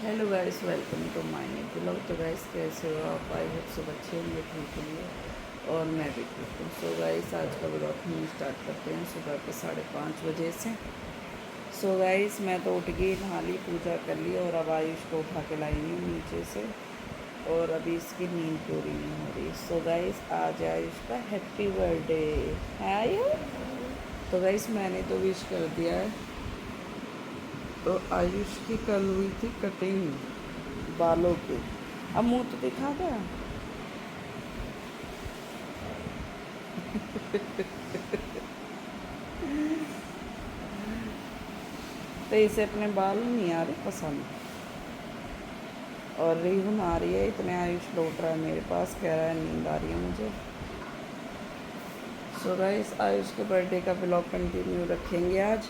Hello guys, welcome to my new blog. तो guys कैसे हो आप? आई होप सब अच्छे होंगे, ठीक होंगे और मैं भी ठीक हूँ। सो गाइस आज का ब्लॉग हम स्टार्ट करते हैं सुबह के 5:30 बजे से। सो गाइस मैं तो उठ गई, नहा ली, पूजा कर ली और अब आयुष को उठा के लाई हूँ नीचे से और अभी इसकी नींद पूरी नहीं हो रही। सो गाइस आज आयुष का हैप्पी बर्थडे है आयुष। तो गाइस मैंने तो विश कर दिया है। तो आयुष की कल हुई थी कटिंग बालों की। अब मुंह तो दिखा दे। तो इसे अपने बाल नहीं आ रहे पसंद और रीवन आ रही है। इतने आयुष लौट रहा है मेरे पास, कह रहा है नींद आ रही है मुझे। सो गाइस आयुष के बर्थडे का ब्लॉग कंटिन्यू रखेंगे आज।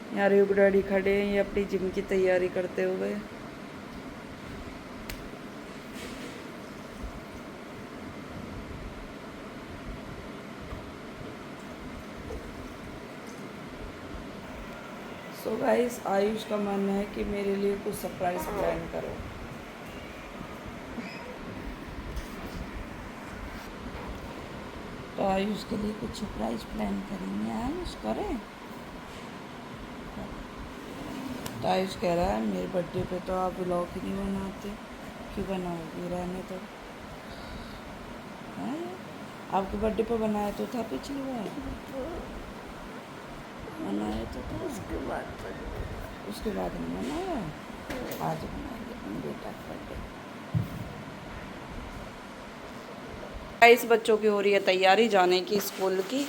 यार युग डैडी खड़े हैं ये अपनी जिम की तैयारी करते हुए। सो गाइस आयुष का मन है कि मेरे लिए कुछ सरप्राइज प्लान करो। तो आयुष के लिए कुछ सरप्राइज प्लान करेंगे। आयुष करें। तो आयुष कह रहा है मेरे बर्थडे पे तो आप व्लॉग ही नहीं बनाते, क्यों बनाओगे, रहने तो हैं। आपके बर्थडे पे बनाया तो था पिछली बार, बनाया तो था। उसके बाद नहीं बनाया, आज बनाएंगे अपने बेटा का बर्थडे। इस बच्चों की हो रही है तैयारी जाने की स्कूल की।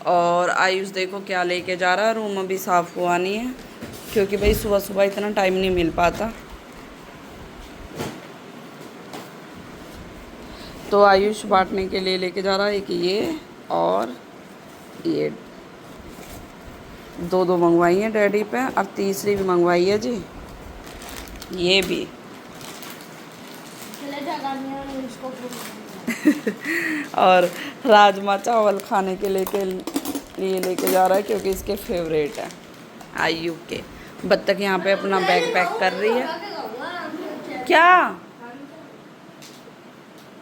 और आयुष देखो क्या लेके जा रहा है। रूम अभी साफ़ हुआ नहीं है क्योंकि भाई सुबह सुबह इतना टाइम नहीं मिल पाता। तो आयुष बांटने के लिए लेके जा रहा है एक ये और ये। दो दो मंगवाई है डैडी पे और तीसरी भी मंगवाई है जी, ये भी। और राजमा चावल खाने के लिए लेके जा रहा है क्योंकि इसके फेवरेट है आयु के। बत्तख यहाँ पे अपना बैग पैक कर रही है। क्या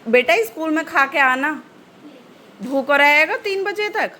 बेटा स्कूल में खा के आना, भूख रहेगा 3 बजे तक।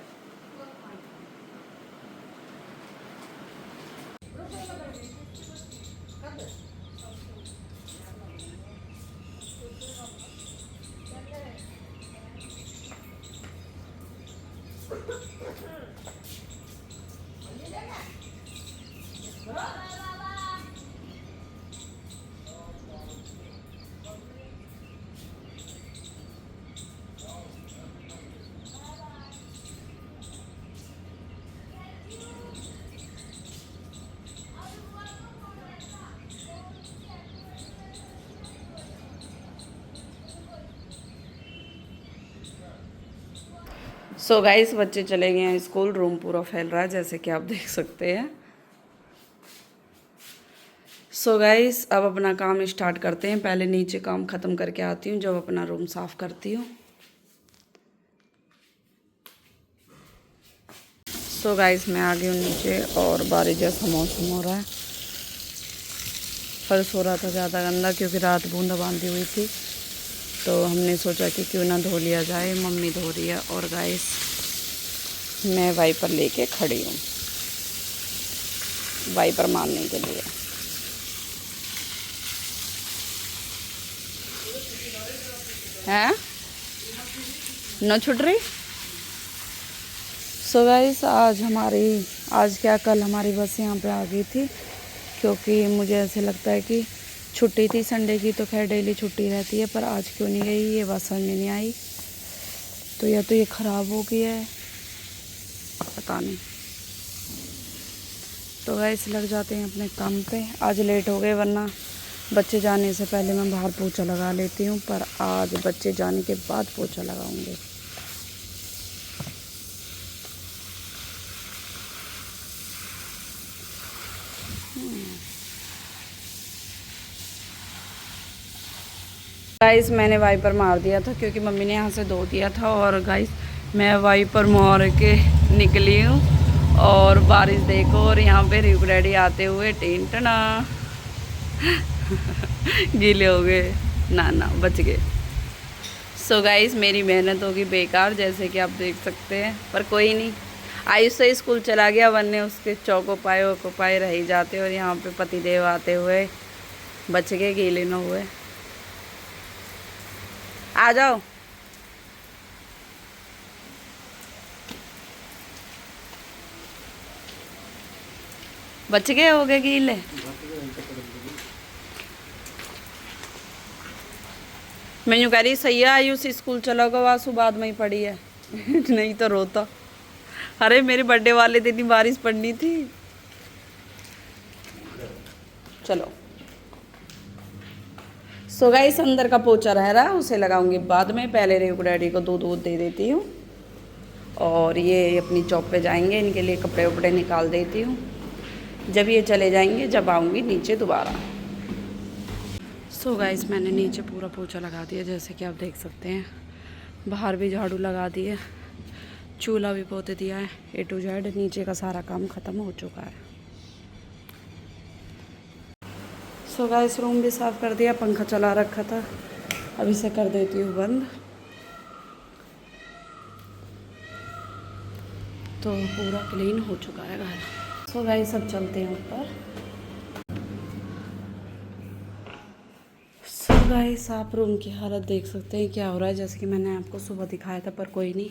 सो गाइस बच्चे चले गए हैं स्कूल। रूम पूरा फैल रहा है जैसे कि आप देख सकते हैं। सो गाइस अब अपना काम स्टार्ट करते हैं। पहले नीचे काम ख़त्म करके आती हूँ जब अपना रूम साफ़ करती हूँ। सो गाइस मैं आ गई हूँ नीचे और बारिश जैसा मौसम हो रहा है। फर्श हो रहा था ज़्यादा गंदा क्योंकि रात बूंदाबांदी हुई थी, तो हमने सोचा कि क्यों ना धो लिया जाए। मम्मी धो रही है और गाइस मैं वाइपर लेके खड़ी हूँ वाइपर मारने के लिए। हैं न छुट रही। सो गाइस आज क्या कल हमारी बस यहाँ पे आ गई थी क्योंकि मुझे ऐसे लगता है कि छुट्टी थी संडे की, तो खैर डेली छुट्टी रहती है, पर आज क्यों नहीं गई ये बात समझ में नहीं आई। तो या तो ये ख़राब हो गया है, पता नहीं। तो गाइस लग जाते हैं अपने काम पे। आज लेट हो गए, वरना बच्चे जाने से पहले मैं बाहर पोछा लगा लेती हूँ, पर आज बच्चे जाने के बाद पोछा लगाऊंगी। गाइस मैंने वाइपर मार दिया था क्योंकि मम्मी ने यहाँ से धो दिया था। और गाइस मैं वाइपर मार के निकली हूँ और बारिश देखो। और यहाँ पे रिक रेडी आते हुए टेंटना। गीले हो गए। ना ना, बच गए। सो गाइस, मेरी मेहनत होगी बेकार, जैसे कि आप देख सकते हैं, पर कोई नहीं। आयुष से स्कूल चला गया, वरने उसके चौको पाए रह ही जाते। और यहाँ पे पतिदेव आते हुए बच गए, गीले न हुए। आ जाओ। बच गए, हो गए गीले। मैं यूँ कह रही सही है, आयुष स्कूल चला गया, वासु बाद में ही पड़ी है। नहीं तो रोता। अरे मेरे बर्थडे वाले दिन ही बारिश पड़नी थी। चलो। सो गाइस, अंदर का पोचा रह रहा है, उसे लगाऊंगी बाद में। पहले रेवू डैडी को दूध वूध दे देती हूँ। और ये अपनी जॉब पे जाएंगे, इनके लिए कपड़े वपड़े निकाल देती हूँ। जब ये चले जाएंगे, जब आऊँगी नीचे दोबारा। सो गाइस, मैंने नीचे पूरा पोछा लगा दिया, जैसे कि आप देख सकते हैं। बाहर भी झाड़ू लगा दिए, चूल्हा भी पोत दिया है। A to Z नीचे का सारा काम ख़त्म हो चुका है। सो गाइस, रूम भी साफ़ कर दिया, पंखा चला रखा था, अभी से कर देती हूँ बंद। तो पूरा क्लीन हो चुका है घर। सो गाइस, सब चलते हैं ऊपर। सो गाइस, आप रूम की हालत देख सकते हैं क्या हो रहा है, जैसे कि मैंने आपको सुबह दिखाया था, पर कोई नहीं।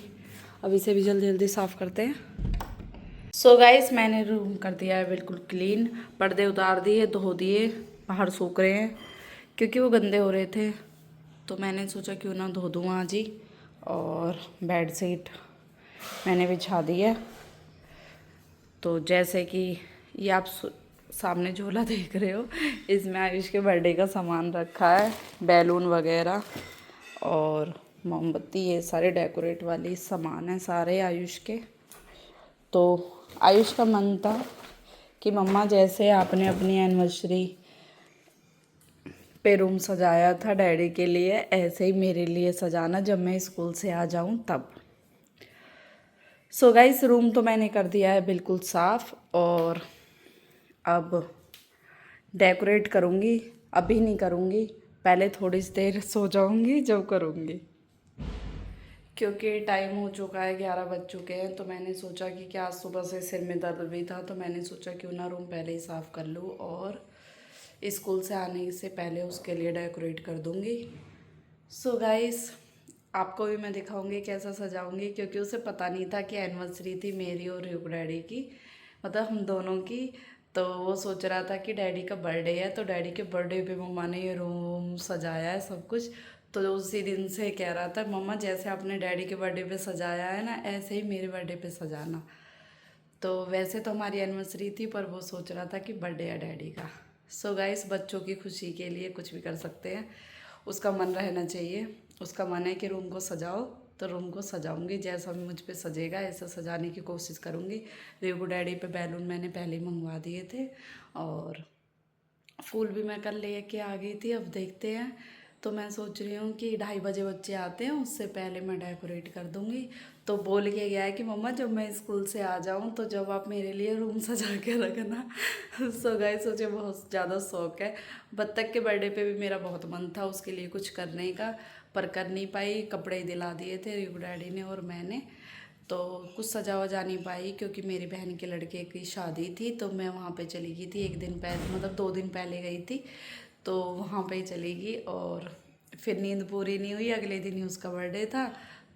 अभी से भी जल्दी जल्दी साफ़ करते हैं। सो गाइस, मैंने रूम कर दिया है बिल्कुल क्लीन। पर्दे उतार दिए, धो दिए, बाहर सूख रहे हैं क्योंकि वो गंदे हो रहे थे। तो मैंने सोचा क्यों ना धो दूँ आज ही। और बेड शीट मैंने बिछा दी है। तो जैसे कि ये आप सामने झोला देख रहे हो, इसमें आयुष के बर्थडे का सामान रखा है, बैलून वगैरह और मोमबत्ती, ये सारे डेकोरेट वाली सामान है सारे आयुष के। तो आयुष का मन था कि मम्मा, जैसे आपने अपनी एनिवर्सरी पे रूम सजाया था डैडी के लिए, ऐसे ही मेरे लिए सजाना जब मैं स्कूल से आ जाऊं तब। सो गाइस, रूम तो मैंने कर दिया है बिल्कुल साफ़। और अब डेकोरेट करूँगी। अभी नहीं करूँगी, पहले थोड़ी सी देर सो जाऊँगी जब करूँगी, क्योंकि टाइम हो चुका है, 11 बज चुके हैं। तो मैंने सोचा कि आज सुबह से सिर में दर्द भी था, तो मैंने सोचा क्यों ना रूम पहले ही साफ़ कर लूँ और स्कूल से आने से पहले उसके लिए डेकोरेट कर दूँगी। सो गाइस, आपको भी मैं दिखाऊंगी कैसा सजाऊंगी, क्योंकि उसे पता नहीं था कि एनिवर्सरी थी मेरी और रियू डैडी की, मतलब हम दोनों की। तो वो सोच रहा था कि डैडी का बर्थडे है, तो डैडी के बर्थडे पे मम्मा ने ये रूम सजाया है सब कुछ। तो उसी दिन से कह रहा था, मम्मा जैसे आपने डैडी के बर्थडे पे सजाया है ना, ऐसे ही मेरे बर्थडे पे सजाना। तो वैसे तो हमारी एनिवर्सरी थी, पर वो सोच रहा था कि बर्थडे है डैडी का। सो गाइस, बच्चों की खुशी के लिए कुछ भी कर सकते हैं, उसका मन रहना चाहिए। उसका मन है कि रूम को सजाओ, तो रूम को सजाऊंगी, जैसा भी मुझ पे सजेगा ऐसा सजाने की कोशिश करूंगी। रेगू डैडी पे बैलून मैंने पहले ही मंगवा दिए थे, और फूल भी मैं कल लेके आ गई थी। अब देखते हैं। तो मैं सोच रही हूँ कि 2:30 बजे बच्चे आते हैं, उससे पहले मैं डेकोरेट कर दूँगी। तो बोल के गया है कि मम्मा, जब मैं स्कूल से आ जाऊँ तो जब आप मेरे लिए रूम सजा के रखना। सो गाइस, मुझे बहुत ज़्यादा शौक है। बत्तख के बर्थडे पे भी मेरा बहुत मन था उसके लिए कुछ करने का, पर कर नहीं पाई। कपड़े दिला दिए थे रियू डैडी ने और मैंने, तो कुछ सजा वजा नहीं पाई, क्योंकि मेरी बहन के लड़के की शादी थी। तो मैं वहाँ पे चली गई थी 1 दिन पहले, मतलब 2 दिन पहले गई थी। तो वहाँ पे ही चली गई, और फिर नींद पूरी नहीं हुई। अगले दिन ही उसका बर्थडे था,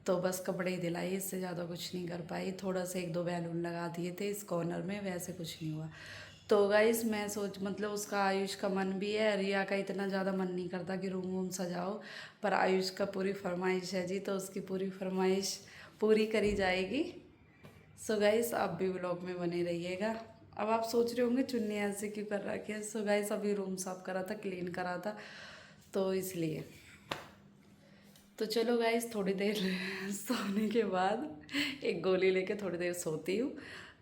तो बस कपड़े ही दिलाई, इससे ज़्यादा कुछ नहीं कर पाई। थोड़ा सा 1-2 बैलून लगा दिए थे इस कॉर्नर में, वैसे कुछ नहीं हुआ। तो गाइस, मैं सोच, मतलब उसका, आयुष का मन भी है, रिया का इतना ज़्यादा मन नहीं करता कि रूम वूम सजाओ, पर आयुष का पूरी फरमाइश है जी, तो उसकी पूरी फरमाइश पूरी करी जाएगी। सो गाइस, आप भी व्लॉग में बने रहिएगा। अब आप सोच रहे होंगे चुन्नी ऐसे क्यों कर रखी है। सो गाइस, अभी रूम साफ करा था, क्लीन करा था, तो इसलिए। तो चलो गाइस, थोड़ी देर सोने के बाद एक गोली लेके थोड़ी देर सोती हूँ,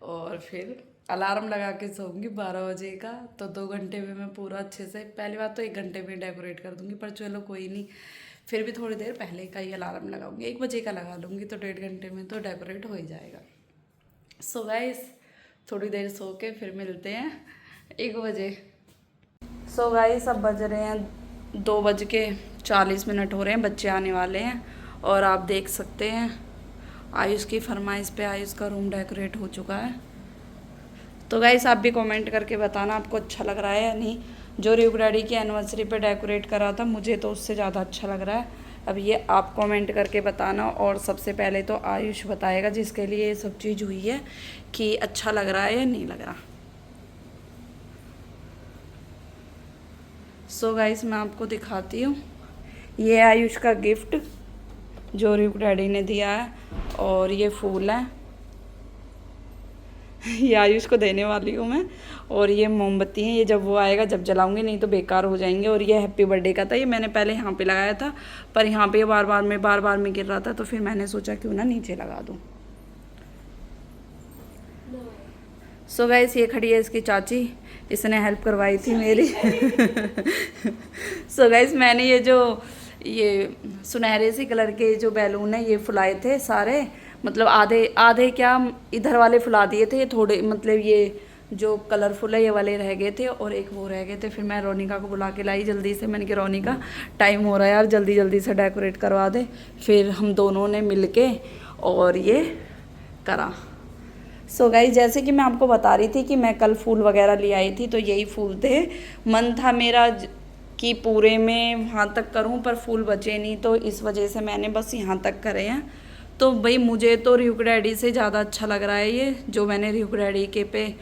और फिर अलार्म लगा के सोऊंगी 12 बजे का। तो 2 घंटे में मैं पूरा अच्छे से, पहली बात तो 1 घंटे में डेकोरेट कर दूँगी, पर चलो कोई नहीं, फिर भी थोड़ी देर पहले का ही अलार्म लगाऊंगी। 1 बजे का लगा लूँगी, तो 1.5 घंटे में तो डेकोरेट हो ही जाएगा। सो गाइस, थोड़ी देर सो के फिर मिलते हैं 1 बजे। सो गाइस अब बज रहे हैं 2:40 हो रहे हैं, बच्चे आने वाले हैं। और आप देख सकते हैं आयुष की फरमाइश पे आयुष का रूम डेकोरेट हो चुका है। तो गाइस आप भी कमेंट करके बताना आपको अच्छा लग रहा है या नहीं। जो रियुक डैडी की एनिवर्सरी पे डेकोरेट करा था मुझे तो उससे ज़्यादा अच्छा लग रहा है। अब ये आप कमेंट करके बताना। और सबसे पहले तो आयुष बताएगा जिसके लिए ये सब चीज़ हुई है कि अच्छा लग रहा है या नहीं लग रहा। सो गाइस मैं आपको दिखाती हूँ, ये आयुष का गिफ्ट जो रियुक डैडी ने दिया है। और ये फूल है, ये आयुष को देने वाली हूँ मैं। और ये मोमबत्ती हैं, ये जब वो आएगा जब जलाऊंगी, नहीं तो बेकार हो जाएंगे। और ये हैप्पी बर्थडे का था, ये मैंने पहले यहाँ पे लगाया था पर यहाँ पे बार बार में गिर रहा था, तो फिर मैंने सोचा क्यों ना नीचे लगा दूँ। सो गाइस ये खड़ी है इसकी चाची, इसने हेल्प करवाई थी मेरी। सो गाइस मैंने ये सुनहरे से कलर के जो बैलून है ये फुलाए थे सारे, मतलब आधे आधे क्या इधर वाले फुला दिए थे, ये थोड़े मतलब ये जो कलरफुल है ये वाले रह गए थे और एक वो रह गए थे। फिर मैं रोनिका को बुला के लाई जल्दी से, मैंने कहा रोनिका टाइम हो रहा है यार, जल्दी जल्दी से डेकोरेट करवा दे। फिर हम दोनों ने मिल के और ये करा। सो गाइस जैसे कि मैं आपको बता रही थी कि मैं कल फूल वगैरह ले आई थी, तो यही फूल थे। मन था मेरा कि पूरे में वहाँ तक करूँ पर फूल बचे नहीं, तो इस वजह से मैंने बस यहाँ तक करे हैं। तो भाई मुझे तो रियुक डैडी से ज़्यादा अच्छा लग रहा है ये जो मैंने रियुक डैडी के पे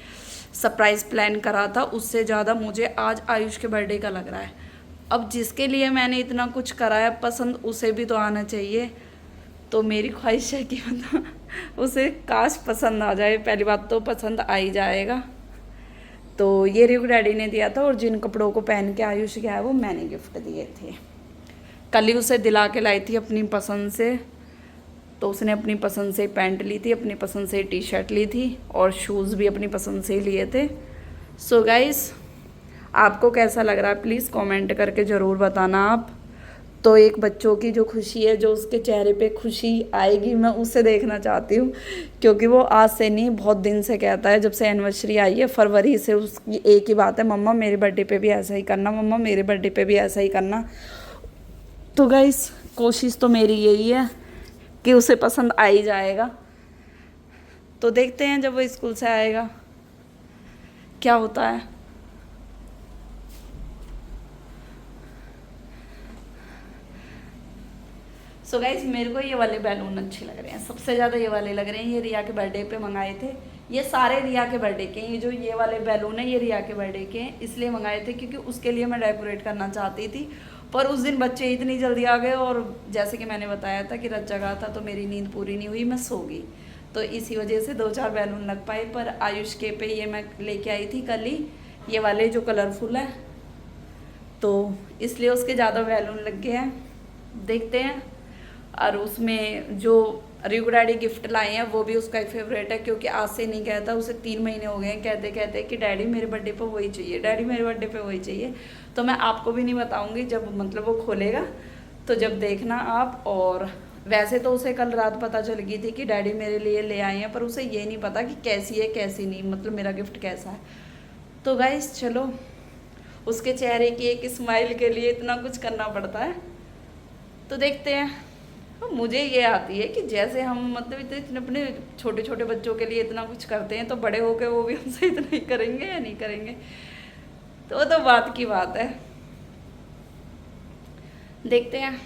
सरप्राइज़ प्लान करा था, उससे ज़्यादा मुझे आज आयुष के बर्थडे का लग रहा है। अब जिसके लिए मैंने इतना कुछ कराया पसंद, उसे भी तो आना चाहिए। तो मेरी ख्वाहिश है कि मतलब उसे काश पसंद आ जाए। पहली बात तो पसंद आ ही जाएगा। तो ये रियुक डैडी ने दिया था और जिन कपड़ों को पहन के आयुष गया है वो मैंने गिफ्ट दिए थे। कल ही उसे दिला के लाई थी अपनी पसंद से, तो उसने अपनी पसंद से पैंट ली थी, अपनी पसंद से टी शर्ट ली थी और शूज़ भी अपनी पसंद से ही लिए थे। सो गाइस आपको कैसा लग रहा है प्लीज़ कमेंट करके ज़रूर बताना आप। तो एक बच्चों की जो खुशी है, जो उसके चेहरे पे खुशी आएगी, मैं उसे देखना चाहती हूँ। क्योंकि वो आज से नहीं बहुत दिन से कहता है, जब से एनिवर्सरी आई है फरवरी से, उसकी एक ही बात है, मम्मा मेरे बर्थडे पे भी ऐसा ही करना, मम्मा मेरे बर्थडे पे भी ऐसा ही करना। तो गाइस कोशिश तो मेरी यही है कि उसे पसंद आ ही जाएगा। तो देखते हैं जब वो स्कूल से आएगा क्या होता है। सो गाइस मेरे को ये वाले बैलून अच्छे लग रहे हैं, सबसे ज़्यादा ये वाले लग रहे हैं। ये रिया के बर्थडे पे मंगाए थे, ये सारे रिया के बर्थडे के हैं। ये जो ये वाले बैलून है ये रिया के बर्थडे के हैं, इसलिए मंगाए थे क्योंकि उसके लिए मैं डेकोरेट करना चाहती थी। पर उस दिन बच्चे इतनी जल्दी आ गए और जैसे कि मैंने बताया था कि रात जगा था तो मेरी नींद पूरी नहीं हुई, मैं सो गई। तो इसी वजह से 2-4 बैलून लग पाए। पर आयुष के पे ये मैं लेके आई थी कल ही, ये वाले जो कलरफुल है, तो इसलिए उसके ज़्यादा बैलून लग गए हैं। देखते हैं। और उसमें जो रियुक डैडी गिफ्ट लाए हैं वो भी उसका एक फेवरेट है, क्योंकि आज से नहीं कहता, उसे 3 महीने हो गए हैं कहते कहते कि डैडी मेरे बर्थडे पे वही चाहिए, डैडी मेरे बर्थडे पे वही चाहिए। तो मैं आपको भी नहीं बताऊंगी, जब मतलब वो खोलेगा तो जब देखना आप। और वैसे तो उसे कल रात पता चल गई थी कि डैडी मेरे लिए ले आए हैं, पर उसे ये नहीं पता कि कैसी है कैसी नहीं, मतलब मेरा गिफ्ट कैसा है। तो गाइस चलो, उसके चेहरे की एक स्माइल के लिए इतना कुछ करना पड़ता है, तो देखते हैं। तो मुझे ये आती है कि जैसे हम मतलब इतने अपने छोटे छोटे बच्चों के लिए इतना कुछ करते हैं, तो बड़े होकर वो भी हमसे इतना ही करेंगे या नहीं करेंगे, तो वो तो बात की बात है। देखते हैं।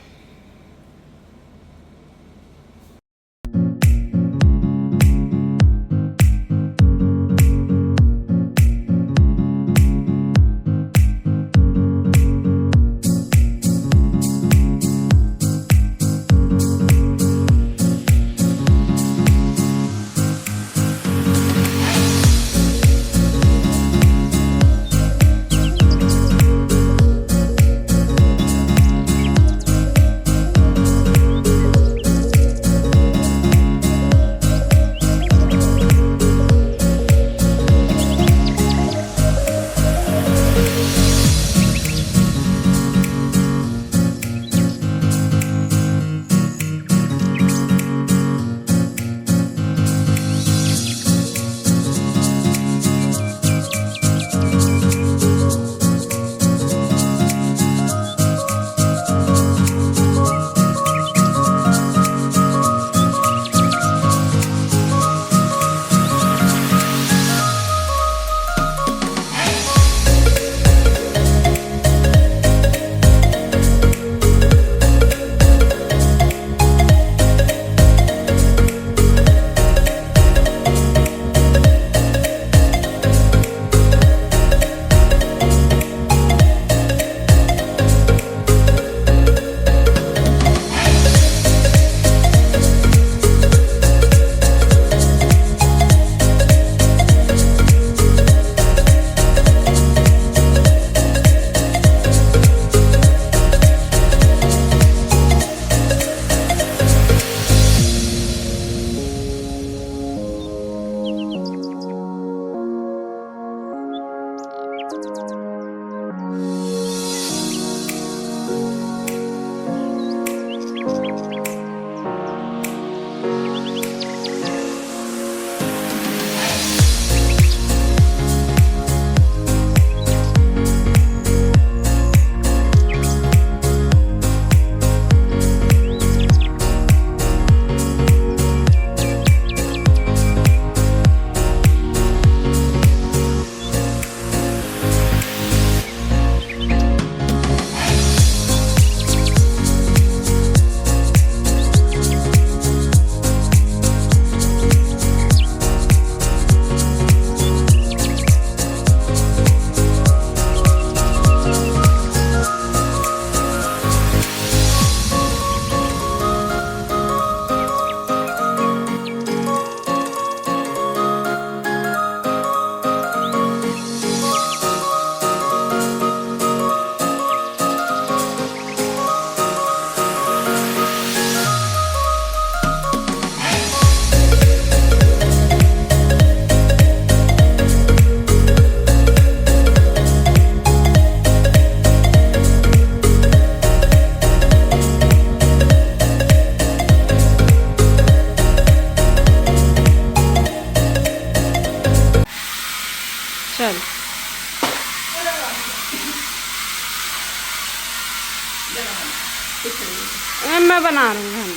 मैं बना रही हूँ।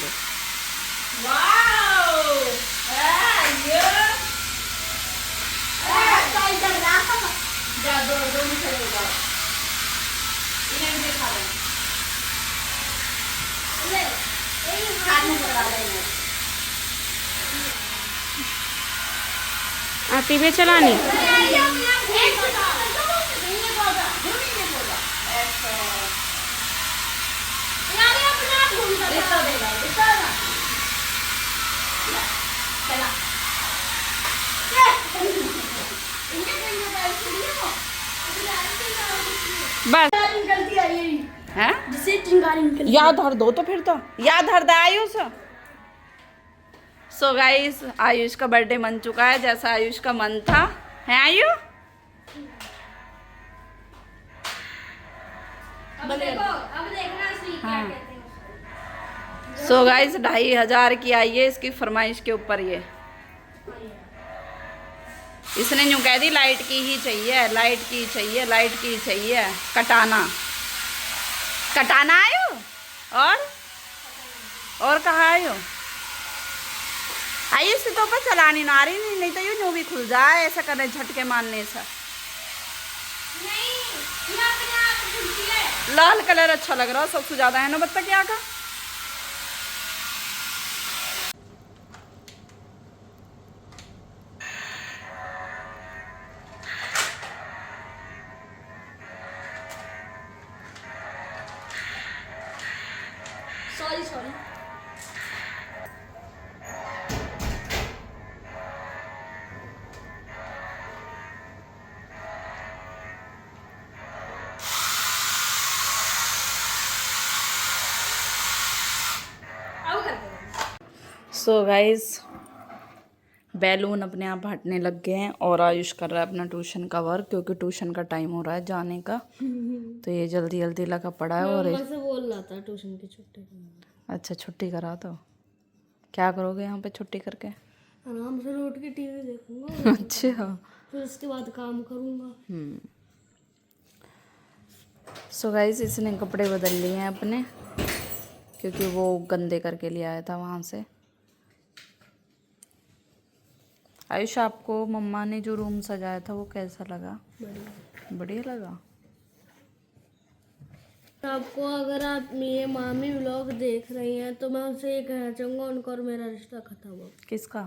आती में चलानी बस हैं? याद हर दो तो फिर तो याद हर दे आयुष। सो गाइस आयुष का बर्थडे मन चुका है जैसा आयुष का मन था, है आयु? हाँ। सो गाइस 2500 की आई है इसकी फरमाइश के ऊपर। ये इसने यूँ कह दी लाइट की ही चाहिए, लाइट की चाहिए, लाइट की चाहिए। कटाना कटाना आयो और कहाँ आयो? आइए इसकी तो पर चलानी ना आ रही नहीं तो यूँ भी खुल जाए ऐसा करने झटके मारने से। लाल कलर अच्छा लग रहा है सबसे ज्यादा, है ना बत्ता क्या का? सॉरी सो गाइस बैलून अपने आप हटने लग गए हैं और आयुष कर रहा है अपना ट्यूशन का वर्क क्योंकि ट्यूशन का टाइम हो रहा है जाने का। तो ये जल्दी जल्दी लगा पड़ा है और से बोल रहा था ट्यूशन की छुट्टी। अच्छा छुट्टी करा तो क्या करोगे यहाँ पे छुट्टी करके? आराम से लौट के टीवी देखूंगा। अच्छा फिर उसके बाद काम करूंगा। सो गाइस इसने कपड़े बदल लिए हैं अपने क्योंकि वो गंदे करके ले आया था वहाँ से। आयुष आपको मम्मा ने जो रूम सजाया था वो कैसा लगा? बढ़िया लगा। आपको अगर आप ये मामी व्लॉग देख रही हैं तो मैं उनसे ये कहना चाहूँगा उनका और मेरा रिश्ता खत्म हो। किसका?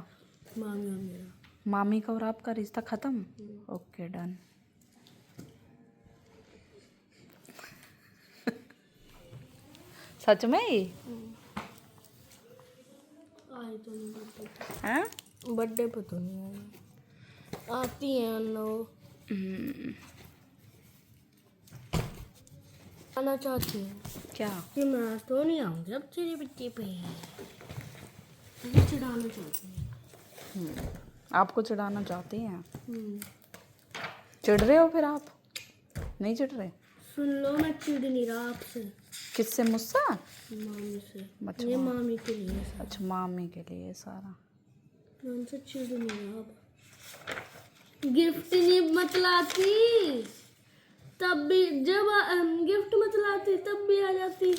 मामी और मेरा। मामी का और आपका रिश्ता खत्म? Okay done. सच में ही? आई तो नहीं बर्थडे हैं? बर्थडे पे तो नहीं आई, आती हैं नो। आना चाहती हैं क्या? कि मैं तो नहीं आऊँगी अब तेरे बच्चे पे। मुझे चिढ़ाना चाहती हैं। आपको चिढ़ाना चाहती हैं? चिढ़ रहे हो फिर आप? नहीं चिढ़ रहे? सुन लो मैं चिढ़ नहीं रहा आपसे। किससे? मुझसे? मामी से। अच्छा, ये मामी के लिए। अच्छा मामी के लिए सारा। मैं उनसे चिढ़ नहीं रहा अब। गिफ्ट नहीं मत लाती तब भी, जब गिफ्ट मत लाती तब भी आ जाती।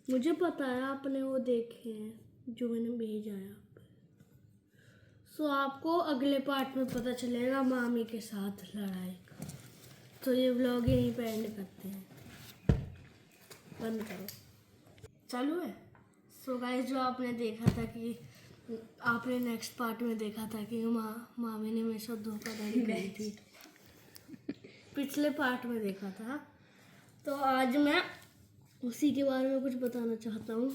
मुझे पता है आपने वो देखे हैं जो मैंने भेजा है आप पे। सो आपको अगले पार्ट में पता चलेगा मामी के साथ लड़ाई का। तो ये व्लॉग यहीं पे एंड करते हैं। बंद करो। चालू है। सो गाइस जो आपने देखा था कि आपने नेक्स्ट पार्ट में देखा था कि मामी ने मेरे साथ धोखाधड़ी करी थी, पिछले पार्ट में देखा था। तो आज मैं उसी के बारे में कुछ बताना चाहता हूँ।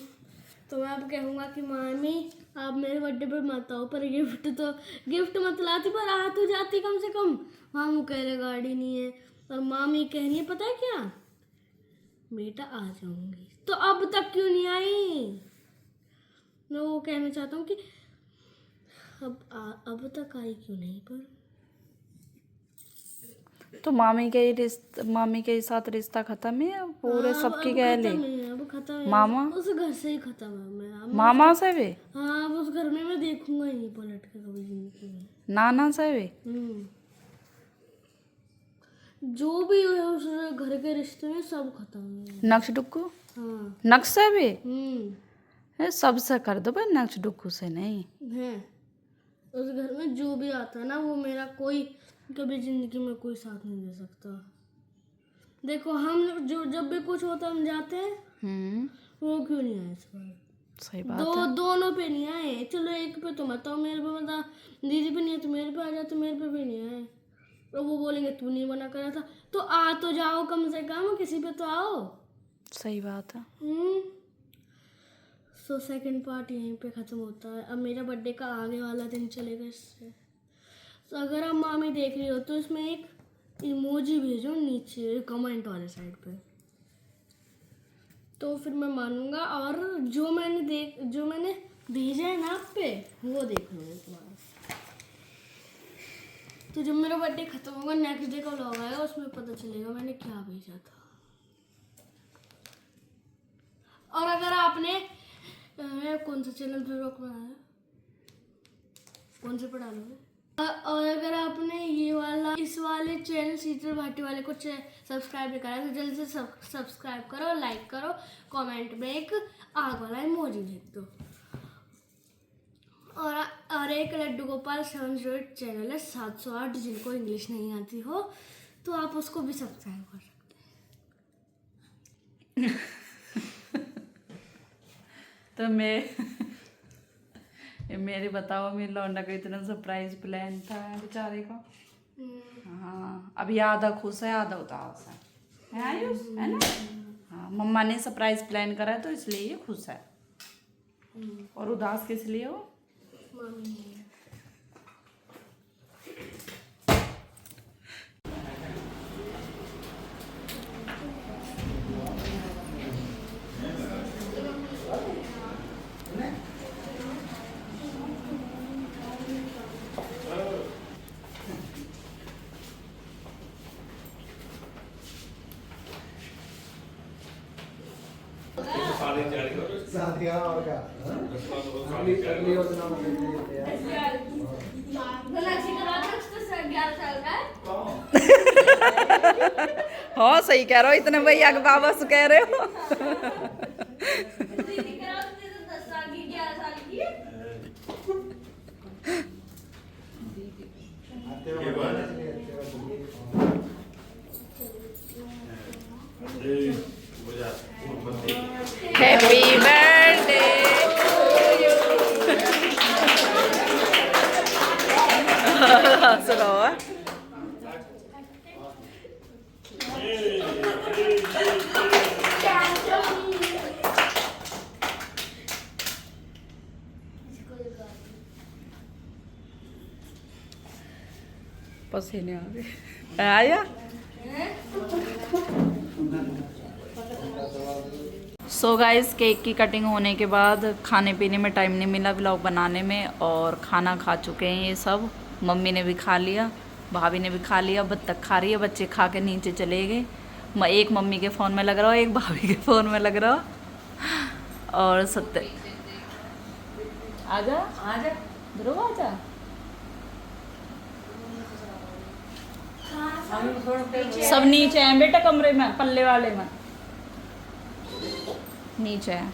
तो मैं अब कहूँगा कि मामी आप मेरे बर्थडे पर मत आओ, पर गिफ्ट मत लाती, पर आ तो जाती कम से कम। मामू कह रहे गाड़ी नहीं है और मामी कह रही है पता है क्या बेटा आ जाऊंगी, तो अब तक क्यों नहीं आई? मैं वो कहना चाहता हूँ कि अब तक आई क्यों नहीं? पर तो मामी के साथ रिश्ता खत्म है पूरे सबकी कह ले। अब खत्म है। मामा उस घर से ही खत्म है। मैं मामा से भी? हाँ अब उस घर में मैं देखूंगा ही नहीं पलट के कभी जिंदगी में। नाना से भी? जो भी है उस घर के रिश्ते में सब खत्म है। नक्श डुक्कू, हाँ। नक्श से भी सबसे कर दो भाई, नक्श डुक्कू से नहीं है। उस घर में जो भी आता है ना, वो मेरा कोई कभी जिंदगी में कोई साथ नहीं दे सकता। देखो हम जो जब भी कुछ होता हम जाते हैं, वो क्यों नहीं आए इस बार? सही बात है। दोनों पे नहीं आए। चलो एक पे तो मत आओ, मेरे पे मत आओ। दीदी पे नहीं है तो मेरे पे आ जाओ, तो मेरे पे भी नहीं आए। और वो बोलेंगे तू नहीं मना करा था, तो आ तो जाओ, कम से कम किसी पे तो आओ। सही बात है। सो सेकंड पार्ट यहीं पे ख़त्म होता है। अब मेरा बर्थडे का आगे वाला दिन चलेगा इससे। तो अगर आप मामी देख रही हो तो इसमें एक इमोजी भेजो नीचे कमेंट वाले साइड पे, तो फिर मैं मानूंगा। और जो मैंने भेजा है ना आप पे, वो देख लो एक बार। तो जब मेरा बर्थडे खत्म होगा, नेक्स्ट डे का व्लॉग आएगा, उसमें पता चलेगा मैंने क्या भेजा था। और अगर आपने कौन सा चैनल पे व्लॉग बनाया, कौन से पढ़ा लोगे? और अगर आपने इस वाले चैनल शीतल भाटी वाले को सब्सक्राइब नहीं करा, तो जल्दी से सब्सक्राइब करो, लाइक करो, कमेंट में एक आग वाला इमोजी भेज दो। और एक लड्डू गोपाल 708 चैनल है, 708, जिनको इंग्लिश नहीं आती हो तो आप उसको भी सब्सक्राइब कर सकते हैं। तो मेरे बताओ, मेरे लौंडा का इतना सरप्राइज प्लान था बेचारे का। हाँ, अभी आधा खुश है आधा उदास है आयुष, है ना? हाँ, मम्मा ने सरप्राइज प्लान करा है तो इसलिए ये खुश है। और उदास किस लिए हो? साथिया और क्या अगली योजना में देते हैं। हाँ सही कह रहे हो, इतने भैया के बाबा से कह रहे हो। हैप्पी बर्थडे सुनो। पसीने आ गए। आया सो गाइस, केक की कटिंग होने के बाद खाने पीने में टाइम नहीं मिला व्लॉग बनाने में, और खाना खा चुके हैं ये सब। मम्मी ने भी खा लिया, भाभी ने भी खा लिया, बत्तख खा रही है, बच्चे खा के नीचे चले गए। एक मम्मी के फ़ोन में लग रहा हो, एक भाभी के फ़ोन में लग रहा हो। और सत्य आजा आजा ध्रुव आजा। सब नीचे हैं बेटा, कमरे में पल्ले वाले में नीचे है।